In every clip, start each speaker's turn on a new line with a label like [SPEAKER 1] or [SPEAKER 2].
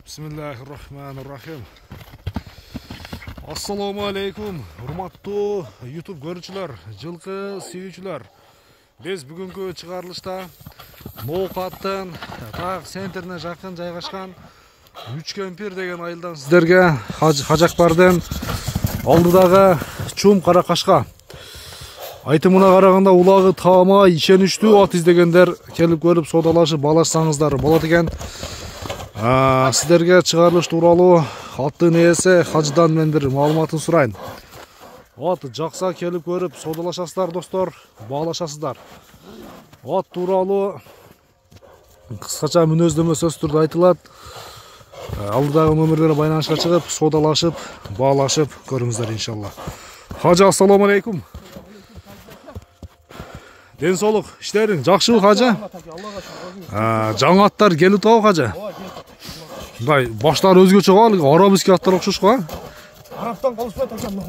[SPEAKER 1] Bismillahirrahmanirrahim. Assalamu alaikum. Hurmatlı YouTube görücüler, жылқы сүйүүчүлөр. Biz бүгүнкү чыгарылышта Ноокаттын таг центрине жакын жайгашкан Үчкемпир деген айылдан сиздерге Хажакбардын алдыдагы чум каракашка айтымына караганда улагы таама ишеничтүү ат издегендер келип көрүп содалашып балашсаңыздар болот экен. Сіздерге чыгарылыш тууралуу аттын ээси Хажыдан мен бир маалыматын сурайын. Ат жакса келип көрүп содалашасыздар достор, баалашасыздар. Ат тууралуу кыскача мүнөздөмө сөз түрдө айтылат. Алдыдагы номерлерге байланышка чыгып, содалашып, баалашып көрүңүздөр иншалла. Хажы, ассаламу алейкум. Ден соолук, иштериң жакшыбы Хажы? Жаңы аттар келип атабы Хажы? Мындай баштары өзгөчө го, арабский аттар окшош го.
[SPEAKER 2] Араптан калышпайт акам.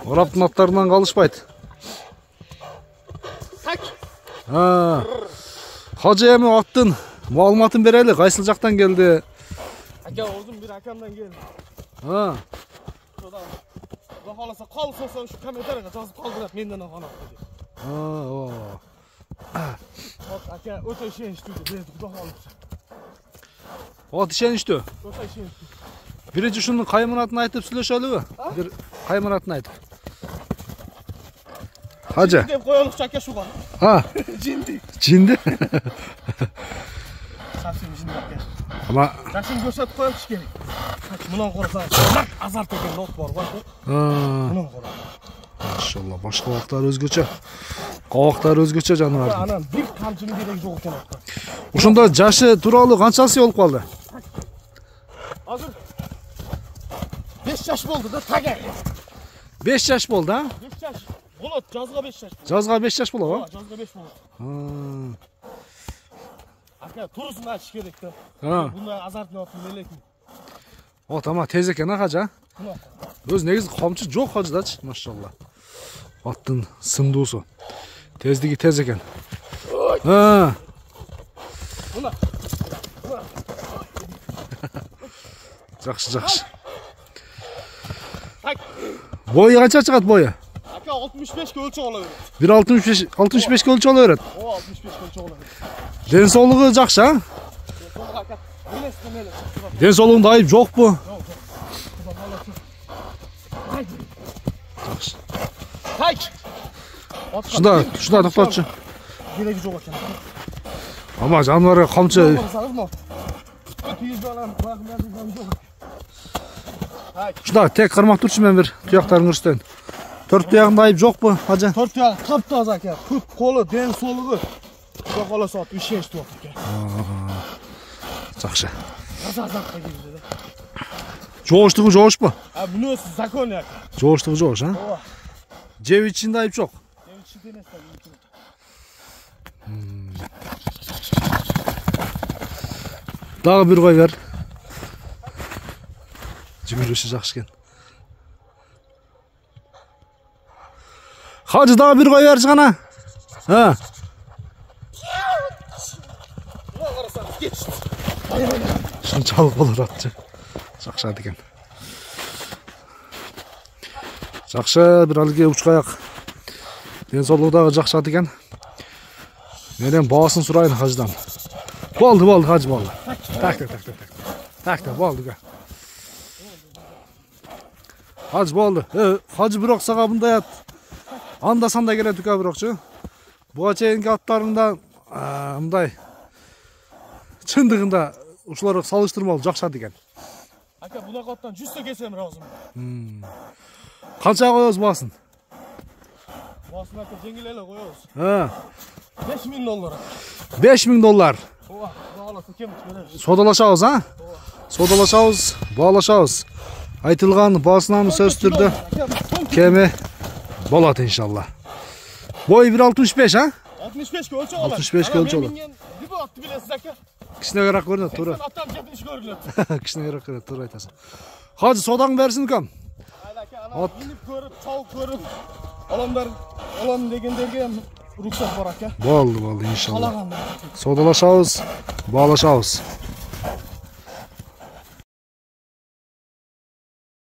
[SPEAKER 1] Араптын аттарынан калышпайт. Хажы эми аттын маалыматын берели, кайсыл жактан келди?
[SPEAKER 2] Ака озун бир акамдан келди.
[SPEAKER 1] Содан
[SPEAKER 2] Кудай кааласа кал соса ушу комментарийге жазып калдырат менден алган ат. Ака өтө ишеничтүү берди Кудай кааласа.
[SPEAKER 1] Ат ишеничтүү.
[SPEAKER 2] Өтө ишеничтүү.
[SPEAKER 1] Биринчи ушунун кайманатын айтып сүйлөшөлүбү? Бир кайманатын айтып. Хажы.
[SPEAKER 2] Деп коелукчу ака шуга. Жинди.
[SPEAKER 1] Жинди?
[SPEAKER 2] Совсем жинди ака.
[SPEAKER 1] Ама
[SPEAKER 2] жакшы көрсөтүп коелуш керек. Мунан коросаң, азарт деген нот бар го. Мунан кора.
[SPEAKER 1] Машалла, башка убактар өзгөчө. Кабактар өзгөчө жаныбар.
[SPEAKER 2] Анан бир камчынын кереги жок экен атка.
[SPEAKER 1] Ошондо жашы тууралуу канчасы болуп калды?
[SPEAKER 2] Азыр 5 жаш болду да тага.
[SPEAKER 1] 5 жаш болду, а?
[SPEAKER 2] 5 жаш. Болот, жазга 5 жаш.
[SPEAKER 1] Жазга 5 жаш болобу?
[SPEAKER 2] Жазга 5 болот. Ака турусын ачыш керек да. Бундай азартын отун элекми.
[SPEAKER 1] О, тамам тез экен а Хажы. Өз негизи камчы жок Хажыдачы, машалла. Аттын сындуусу. Тездиги тез экен.
[SPEAKER 2] Мына.
[SPEAKER 1] Жакшы. Бою канча чыгат бою?
[SPEAKER 2] Ака 65 өлчөп ала берет.
[SPEAKER 1] Бир 65 өлчөп ала берет.
[SPEAKER 2] О, 65 өлчөп ала берет.
[SPEAKER 1] Ден соолугу жакшы, а? Ден соолугунда айып жокпу? Жакшы. Шунда токтотчу.
[SPEAKER 2] Кереги жок экен.
[SPEAKER 1] Ама жаныбарга камчы. Шунда тек кармак турчу мен бир туяктарын көрсөтөйүн. 4 туягында айып жокпу, Хажы?
[SPEAKER 2] 4 туяк таптаза экен. Күп колу, ден соолугу. Кудай кааласа ат ишеничтүү ат экен.
[SPEAKER 1] Жакшы.
[SPEAKER 2] Азартка келди да.
[SPEAKER 1] Жооштугу жоошпу?
[SPEAKER 2] Мүнөз закон ака.
[SPEAKER 1] Жооштугу жоош, а? Жеп ичинде айып жок. Дагы бир кой бер. Жүгүрүшү жакшы экен. Хажы дагы бир кой берчи гана. Шунчалык болот атчы. Жакшы ат экен. Жакшы, бир алги учкаяк. Ден соолугу дагы жакшы ат экен. Менен баасын сурайын Хажыдан. Болду Хажы болду. Так, болду га. Хажы болду. Хажы бирок сага мындай ат анда санда келет ука бирокчу. Буга чейинки аттарыңда мындай чындыгында ушуларга салыштырмалуу жакшы ат экен.
[SPEAKER 2] Ака бунака аттан 100 кесем ыраазым.
[SPEAKER 1] Канча коебуз баасын?
[SPEAKER 2] Баасын ака жеңил эле коебуз. $5000.
[SPEAKER 1] $5000.
[SPEAKER 2] Ооба, бааласа кем беребиз.
[SPEAKER 1] Содалашабыз, а? Содалашабыз, баалашабыз. Айтылган баасынан сөз түрдө кеми болот иншалла. Бой 1.65, а?
[SPEAKER 2] 65 өлчөп алат.
[SPEAKER 1] 65 өлчөп алат.
[SPEAKER 2] Бул атты билесиз ака.
[SPEAKER 1] Кичинегирээк көрүнөт, туура.
[SPEAKER 2] Аттан 70 көрүнөт.
[SPEAKER 1] Кичинегирээк көрүнөт, туура айтасың. Хажы содаң берсин кам.
[SPEAKER 2] Ака, ана минип көрүп, чалып көрүп, алам дегендерге рұқсат бар ака.
[SPEAKER 1] Болды, иншалла. Содалашабыз, баалашабыз.